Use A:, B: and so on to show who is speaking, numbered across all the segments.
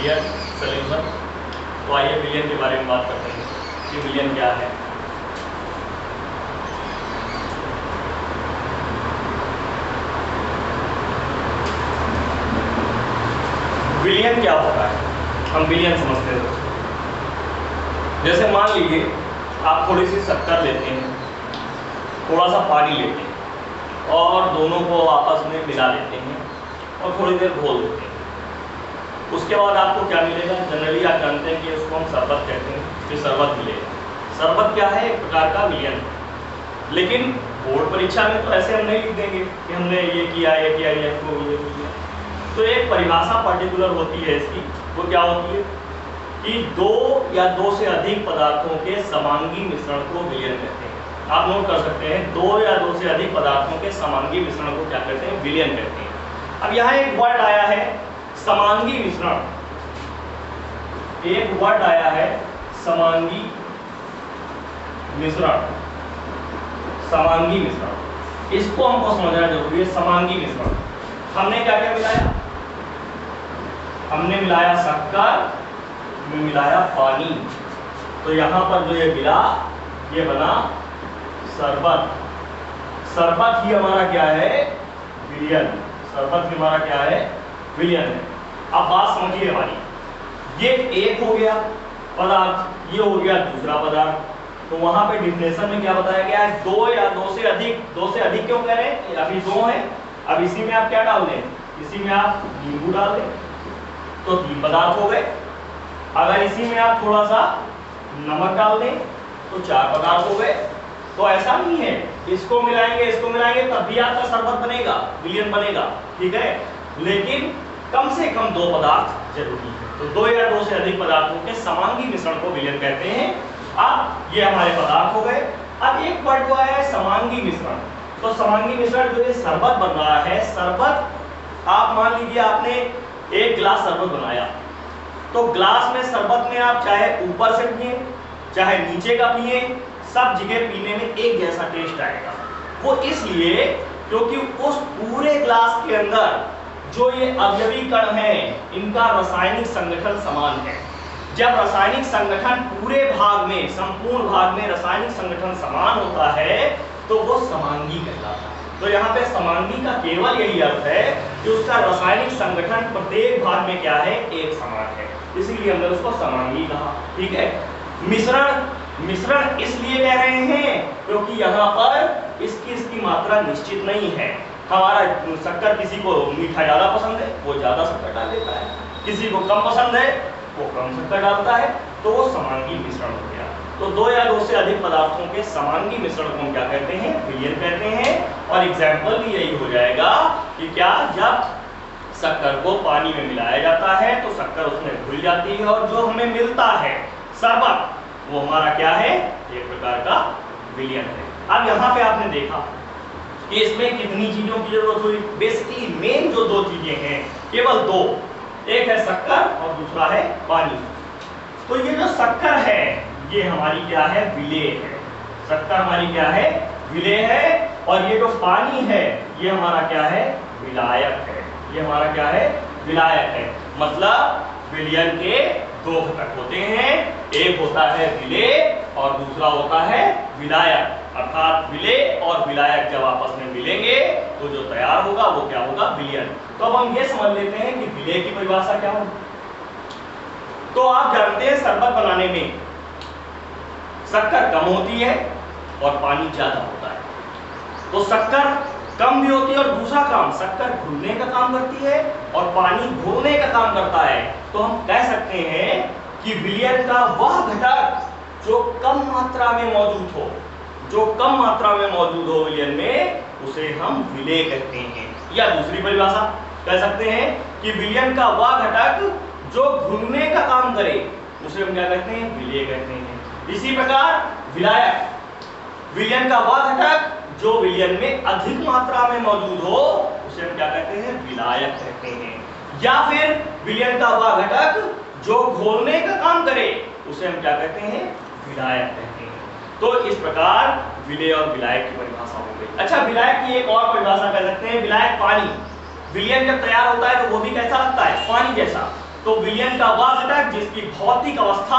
A: विलियन solution. तो आइए विलियन के बारे में बात करते हैं कि विलियन क्या है। विलियन क्या होता है, हम विलियन समझते हैं। जैसे मान लीजिए आप थोड़ी सी शक्कर लेते हैं, थोड़ा सा पानी लेते हैं और दोनों को आपस में मिला लेते हैं और थोड़ी देर घोल देते हैं। उसके बाद आपको क्या मिलेगा? जनरली आप जानते हैं कि उसको हम शरबत कहते हैं, कि शरबत मिलेगा। शरबत क्या है? एक प्रकार का विलियन। लेकिन बोर्ड परीक्षा में तो ऐसे हम नहीं लिख देंगे कि हमने ये किया, ये किया, ये किया। तो एक परिभाषा पर्टिकुलर होती है इसकी। वो क्या होती है कि दो या दो से अधिक पदार्थों के समांगी मिश्रण को विलियन कहते हैं। आप नोट कर सकते हैं, दो या दो से अधिक पदार्थों के समांगी मिश्रण को क्या कहते हैं? विलियन कहते हैं। अब यहाँ एक वर्ड आया है समांगी मिश्रण, एक वर्ड आया है समांगी मिश्रण। समांगी मिश्रण, इसको हमको समझना जरूरी है। समांगी मिश्रण हमने क्या क्या मिलाया? हमने मिलाया शक्कर, मिलाया पानी। तो यहाँ पर जो ये मिला, ये बना शरबत। शरबत ही हमारा क्या है? विलियन। शरबत ही हमारा क्या है? विलियन है। अब बात समझिए हमारी, ये एक हो गया पदार्थ, ये हो गया दूसरा पदार्थ। तो वहां पे डिफिनेशन में क्या बताया गया है? दो या दो से अधिक। दो से अधिक क्यों कह रहे हैं? अभी दो है। अब इसी में आप क्या डाल दें? इसी में आप नींबू डाल दें तो तीन पदार्थ हो गए। अगर इसी में आप थोड़ा सा नमक डाल दें तो चार पदार्थ हो गए। तो ऐसा नहीं है इसको मिलाएंगे तब भी आपका शरबत बनेगा, विलियन बनेगा, ठीक है। लेकिन कम से कम दो पदार्थ जरूरी है। तो दो या दो से अधिक पदार्थों के समांगी मिश्रण को विलियन कहते हैं। अब ये हमारे पदार्थ हो गए। अब एक वर्ड जो है समांगी मिश्रण। तो समांगी मिश्रण जो है शरबत बन रहा है। शरबत, आप मान लीजिए आपने एक गिलास शरबत बनाया, तो ग्लास में शरबत में आप चाहे ऊपर से पिए चाहे नीचे का पिए, सब जगह पीने में एक जैसा टेस्ट आएगा। वो इसलिए क्योंकि उस पूरे ग्लास के अंदर जो ये अवयवी कण हैं, इनका रासायनिक संगठन समान है। जब रासायनिक संगठन पूरे भाग में, संपूर्ण भाग में रासायनिक संगठन समान होता है तो वो समांगी कहलाता है। तो यहाँ पे समांगी का केवल यही अर्थ है कि उसका रासायनिक संगठन प्रत्येक भाग में क्या है? एक समान है। इसीलिए हमने उसको समांगी कहा, ठीक है। मिश्रण इसलिए कह रहे हैं क्योंकि यहाँ पर इसकी मात्रा निश्चित नहीं है। हमारा शक्कर, किसी को मीठा ज्यादा पसंद है वो ज्यादा शक्कर डाल देता है, किसी को कम पसंद है वो कम शक्कर डालता है, तो वो समांगी मिश्रण हो गया। तो दो या दो से अधिक पदार्थों के समांगी मिश्रण को हम क्या कहते हैं? विलियन कहते हैं। और एग्जाम्पल भी यही हो जाएगा कि क्या, जब शक्कर को पानी में मिलाया जाता है तो शक्कर उसमें घुल जाती है और जो हमें मिलता है शरबत, वो हमारा क्या है? एक प्रकार का विलियन है। अब यहाँ पे आपने देखा कि इसमें कितनी चीजों की जरूरत हुई। बेसिकली मेन जो दो चीजें हैं, केवल दो, एक है शक्कर और दूसरा है पानी। तो ये जो शक्कर है ये हमारी क्या है? विलेय है। शक्कर हमारी क्या है? विलेय है। और ये जो पानी है ये हमारा क्या है? विलायक है। ये हमारा क्या है? विलायक है। मतलब विलियन के दो घटक होते हैं, एक होता है विलेय और दूसरा होता है विलायक। अर्थात विलेय और विलायक जब आपस में मिलेंगे तो जो तैयार होगा वो क्या होगा? विलियन। तो अब हम ये समझ लेते हैं कि विलेय की परिभाषा क्या होगी। तो आप जानते हैं शरबत बनाने में शक्कर कम होती है और पानी ज्यादा होता है। तो शक्कर कम भी होती है और दूसरा काम, शक्कर घुलने का काम करती है और पानी घोलने का काम करता है। तो हम कह सकते हैं कि विलियन का वह घटक जो कम मात्रा में मौजूद हो, विलियन में, उसे हम विलेय कहते हैं। या दूसरी परिभाषा कह सकते हैं कि विलियन का वह घटक जो घुलने का काम करे, उसे हम क्या कहते हैं? विलेय कहते हैं। इसी प्रकार विलायक, विलियन का वह घटक जो विलियन में अधिक मात्रा में मौजूद हो, उसे हम क्या कहते हैं? विलायक कहते हैं। या फिर विलियन का वह घटक जो घोलने का काम करे, उसे हम क्या कहते हैं? विलायक कहते हैं। तो इस प्रकार विलेय और विलायक की परिभाषा हो गई। अच्छा, विलायक की एक और परिभाषा कह सकते हैं, विलायक पानी। विलियन जब तैयार होता है तो वो भी कैसा लगता है? पानी जैसा। तो विलयन का वह घटक जिसकी भौतिक अवस्था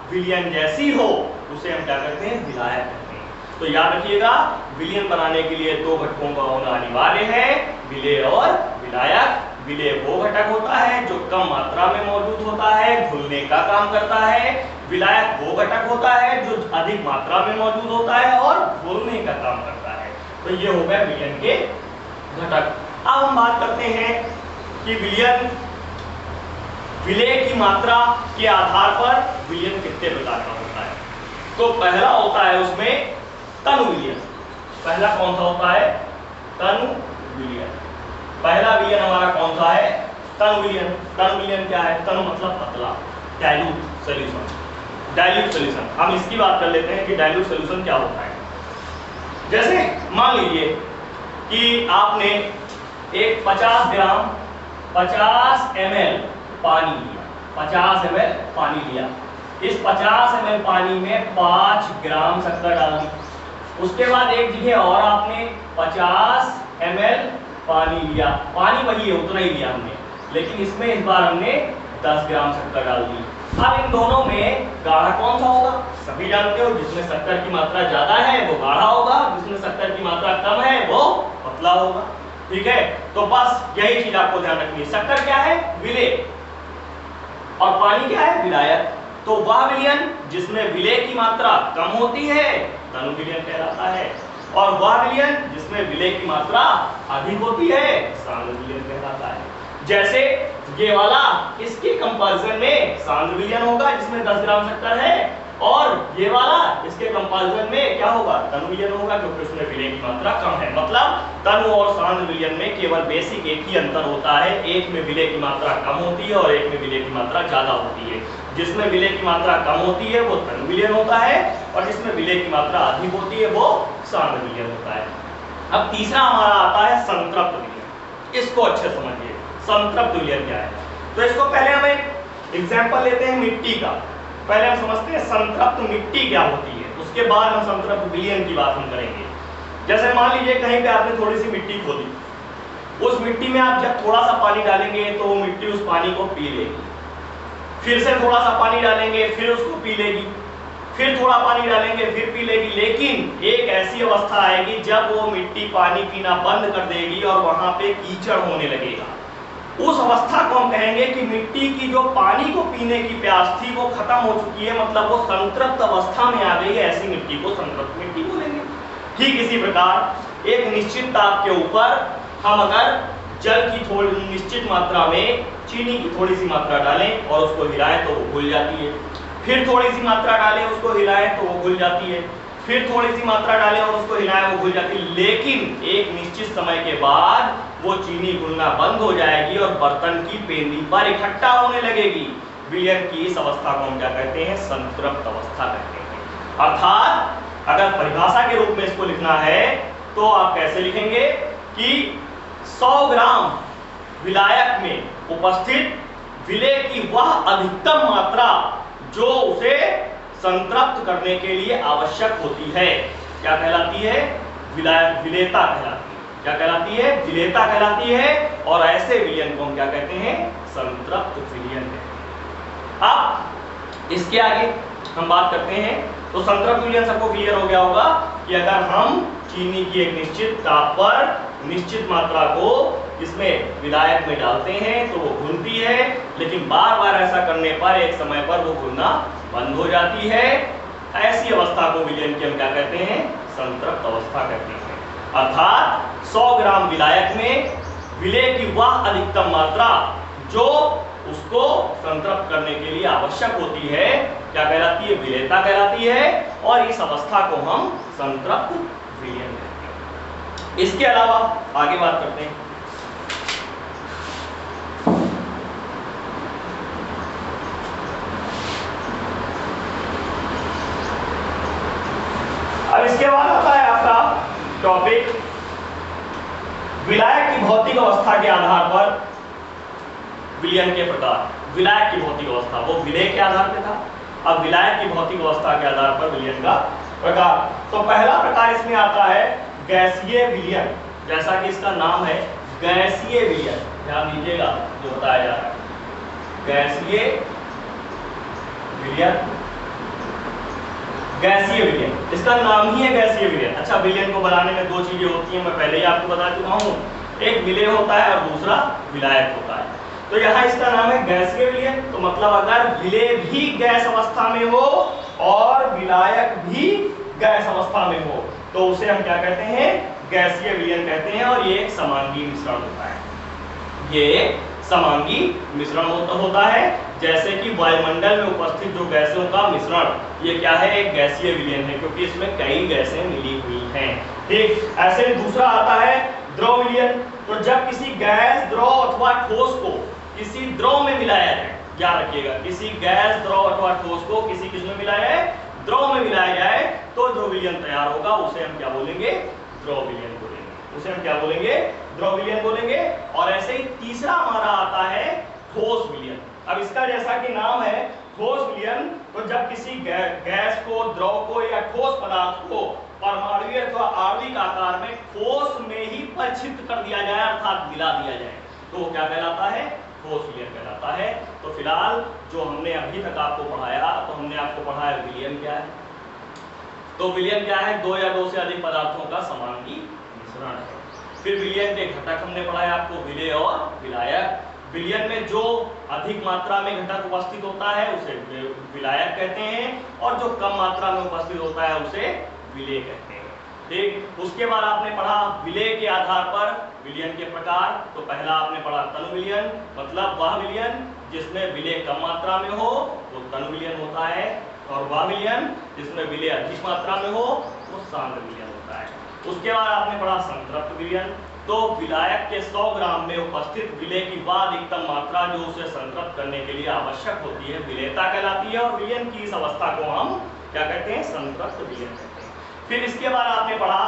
A: विलयन जैसी हो उसे हम क्या कहते हैं, विलायक कहते हैं। तो याद रखिएगा, विलयन बनाने के लिए दो घटकों का होना अनिवार्य है, विलेय और विलायक। विलेय वो घटक होता है जो कम मात्रा में मौजूद होता है, घुलने का काम करता है। विलायक वो घटक होता है जो अधिक मात्रा में मौजूद होता है और घुलने का काम करता है। तो ये हो गए विलयन के घटक। अब हम बात करते हैं कि विलयन, विलेय की मात्रा के आधार पर विलयन कितने प्रकार का होता है। तो पहला होता है उसमें तनु विलयन। पहला कौन सा होता है, तनु विलयन। पहला विलयन हमारा कौन सा है, तनु विलयन। तनु विलयन क्या है, तनु मतलब पतला, डाइल्यूट सॉल्यूशन। डाइल्यूट सॉल्यूशन, हम इसकी बात कर लेते हैं कि डाइल्यूट सॉल्यूशन क्या होता है। जैसे मान लीजिए कि आपने एक 50 ग्राम 50 ml पानी लिया, 50 ml पानी लिया। इस 50 ml पानी में 5 ग्राम शक्कर डाल दी। उसके बाद एक जगह और आपने 50 ml पानी लिया, पानी वही है, उतना ही लिया हमने, लेकिन इसमें इस बार हमने 10 ग्राम शक्कर डाल दी। अब इन दोनों में गाढ़ा कौन सा होगा, सभी जानते हो, जिसमें शक्कर की मात्रा ज्यादा है वो गाढ़ा होगा, जिसमें शक्कर की मात्रा कम है वो पतला होगा। ठीक है, तो बस यही चीज आपको ध्यान रखनी है। शक्कर क्या है, विलेय, और पानी क्या है, विलायक। तो वह विलयन जिसमें विलेय की मात्रा कम होती है तनु विलयन कहलाता है, और वह विलयन जिसमें विलेय की मात्रा अधिक होती है सांद्र विलयन कहलाता है। जैसे ये वाला, इसके कंपैरिजन में सांद्र विलयन होगा जिसमें 10 ग्राम शक्कर है, और ये वाला इसके कंपैरिजन में क्या होगा, तनु विलयन होगा क्योंकि उसमें विलेय की मात्रा कम है। मतलब तनु और सांद्र विलयन में केवल बेसिक एक ही अंतर होता है, एक में विलेय की मात्रा कम होती है और एक में विलेय की मात्रा ज्यादा होती है। जिसमें विलेय की मात्रा कम होती है वो तनु विलयन होता है, और जिसमें विलेय की मात्रा अधिक होती है वो सांद्र विलयन होता है। अब तीसरा हमारा आता है संतृप्त विलयन। इसको अच्छे समझिए, संतृप्त विलयन क्या है। तो इसको पहले हम एक एग्जांपल लेते हैं मिट्टी का। पहले हम समझते हैं संतृप्त मिट्टी क्या होती है, उसके बाद हम संतृप्त विलयन की बात हम करेंगे। जैसे मान लीजिए कहीं पे आपने थोड़ी सी मिट्टी खोदी, उस मिट्टी में आप जब थोड़ा सा पानी डालेंगे तो वो मिट्टी उस पानी को पी लेगी, फिर से थोड़ा सा पानी डालेंगे फिर उसको पी लेगी, फिर थोड़ा पानी डालेंगे फिर पी लेगी। लेकिन एक ऐसी अवस्था आएगी जब वो मिट्टी पानी पीना बंद कर देगी और वहां पे कीचड़ होने लगेगा। उस अवस्था को हम कहेंगे कि मिट्टी की जो पानी को पीने की प्यास थी वो खत्म हो चुकी है, मतलब वो संतृप्त अवस्था में आ गई है। ऐसी मिट्टी को संतृप्त मिट्टी बोलेंगे। ठीक इसी प्रकार एक निश्चित ताप के ऊपर हम अगर जल की थोड़ी निश्चित मात्रा में चीनी की थोड़ी सी मात्रा डालें और उसको हिलाएं तो वो घुल जाती है, फिर थोड़ी सी मात्रा डालें उसको हिलाएं तो वो घुल जाती है, फिर थोड़ी सी मात्रा डालें और उसको हिलाएं वो घुल जाती है। लेकिन एक निश्चित समय के बाद वो चीनी घुलना बंद हो जाएगी और बर्तन की पेंदी पर इकट्ठा होने लगेगी। विलयन की इस अवस्था को हम क्या कहते हैं, संतृप्त अवस्था कहते हैं। अर्थात अगर परिभाषा के रूप में इसको लिखना है तो आप कैसे लिखेंगे कि 100 ग्राम विलायक में उपस्थित विलेय की वह अधिकतम मात्रा जो उसे संतृप्त करने के लिए आवश्यक होती है क्या कहलाती है, विलेयता कहलाती है। क्या कहलाती है, विलेयता कहलाती है। और ऐसे विलयन को हम क्या कहते हैं, संतृप्त विलयन कहते हैं। अब इसके आगे हम बात करते हैं तो संतृप्त विलयन सबको क्लियर हो गया होगा कि अगर हम चीनी की एक निश्चित ताप पर निश्चित मात्रा को इसमें विलायक में डालते हैं तो वो घुलती है, लेकिन बार बार ऐसा करने पर एक समय पर वो घुलना बंद हो जाती है। ऐसी अवस्था को विलयन की हम क्या कहते हैं, संतृप्त अवस्था कहते हैं। अर्थात 100 ग्राम विलायक में विलेय की वह अधिकतम मात्रा जो उसको संतृप्त करने के लिए आवश्यक होती है क्या कहलाती है, विलेयता कहलाती है। और इस अवस्था को हम संतृप्त विलयन कहते हैं। इसके अलावा आगे बात करते हैं। अब इसके बाद आता है आपका टॉपिक विलायक की भौतिक अवस्था के आधार पर विलयन के प्रकार। विलायक की भौतिक अवस्था वो विलेय के आधार पे था, अब विलायक की भौतिक अवस्था के आधार पर विलयन का प्रकार। तो पहला प्रकार इसमें आता है गैसीय विलयन, जैसा कि इसका नाम है गैसीय विलयन। ध्यान दीजिएगा जो बताया जा रहा है। गैसीय विलयन, गैसीय विलयन, इसका नाम ही है गैसीय विलयन। अच्छा, विलयन को बनाने में दो चीजें होती हैं, मैं पहले ही आपको बता चुका हूं, एक विलेय होता है और दूसरा विलायक होता है। तो यहाँ इसका नाम है गैसीय विलयन, तो मतलब अगर विलेय भी गैस अवस्था में हो और विलायक भी गैस अवस्था में हो तो उसे हम क्या कहते हैं, गैसीय विलयन कहते हैं। और ये एक समांगी मिश्रण होता है, ये समांगी मिश्रण होता है। जैसे कि वायुमंडल में उपस्थित जो गैसों का मिश्रण, ये क्या है, एक गैसीय विलयन है, क्योंकि इसमें कई गैसें मिली हुई हैं। ठीक, ऐसे ही दूसरा आता है द्रव विलयन। तो जब किसी गैस, द्रव अथवा ठोस को किसी द्रव में मिलाया जाए, याद रखिएगा, किसी गैस, द्रव अथवा ठोस को किसी किसमें मिलाया जाए, द्रव में मिलाया जाए, तो जो विलयन तैयार होगा उसे हम क्या बोलेंगे, द्रव विलयन बोलेंगे। उसे हम क्या बोलेंगे, द्रव विलयन बोलेंगे। और ऐसे ही तीसरा हमारा आता है ठोस विलयन। अब इसका जैसा कि नाम है ठोस विलयन, तो जब किसी गैस को, द्रव को या ठोस पदार्थ को परमाणुीय अथवा आणविक आकार में ठोस में ही परिक्षिप्त कर दिया जाए, अर्थात मिला दिया जाए, तो वो क्या कहलाता है, ठोस विलयन कहलाता है। तो फिलहाल जो हमने अभी तक आपको पढ़ाया, तो हमने आपको पढ़ाया विलयन क्या है। तो विलयन क्या है, दो या दो से अधिक पदार्थों का समांगी मिश्रण है। फिर विलयन के घटक हमने पढ़ाया आपको, विलेय और विलायक। विलयन में जो अधिक मात्रा में घटक उपस्थित होता है उसे विलायक कहते हैं, और जो कम मात्रा में उपस्थित होता है उसे विलेय कहते हैं। ठीक, उसके बाद आपने पढ़ा विलेय के आधार पर विलयन के प्रकार। तो पहला आपने पढ़ा तनु विलयन, मतलब वह विलयन जिसमें विलेय कम मात्रा में हो वो तनु विलयन होता है, और वह विलयन जिसमें विलेय अधिक मात्रा में हो वो सांद्र विलयन होता है। उसके बाद आपने पढ़ा संतृप्त विलयन। तो विलायक के 100 ग्राम में उपस्थित विलेय की वह अधिकतम मात्रा जो उसे संतृप्त करने के लिए आवश्यक होती है, विलेयता कहलाती है, और विलयन की इस अवस्था को हम क्या कहते हैं, संतृप्त विलयन कहते हैं। फिर इसके बाद आपने पढ़ा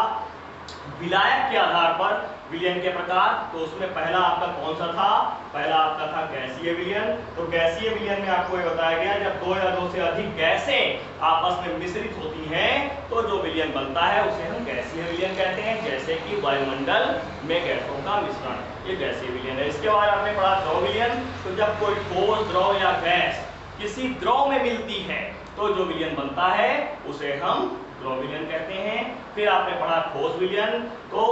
A: विलायक के आधार पर विलयन के प्रकार। तो उसमें पहला आपका कौन सा था, पहला आपका था गैसीय विलयन। तो गैसीय विलयन में आपको ये बताया गया, जब दो या दो से अधिक गैसें आपस में मिश्रित होती हैं तो जो विलयन बनता है उसे हम गैसीय विलयन कहते हैं, जैसे कि वायुमंडल में गैसों का मिश्रण, ये गैसीय विलयन है। इसके बाद आपने पढ़ा द्रव विलयन। तो जब कोई ठोस, द्रव या गैस किसी द्रव में मिलती है तो जो विलयन बनता है उसे हम द्रव विलयन कहते हैं। फिर आपने पढ़ा ठोस विलयन। तो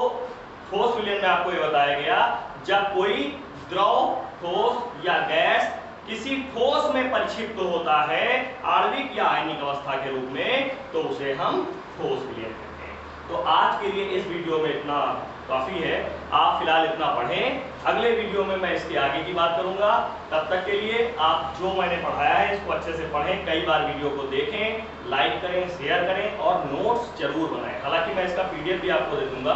A: ठोस विलयन में आपको ये बताया गया, जब कोई द्रव, ठोस या गैस किसी ठोस में परिक्षिप्त होता है आणविक या आयनिक अवस्था के रूप में, तो उसे हम ठोस विलयन कहते हैं। तो आज के लिए इस वीडियो में इतना काफी है, आप फिलहाल इतना पढ़ें। अगले वीडियो में मैं इसके आगे की बात करूंगा। तब तक के लिए आप जो मैंने पढ़ाया है इसको अच्छे से पढ़ें, कई बार वीडियो को देखें, लाइक करें, शेयर करें और नोट्स जरूर बनाएं। हालांकि मैं इसका PDF भी आपको दे दूंगा,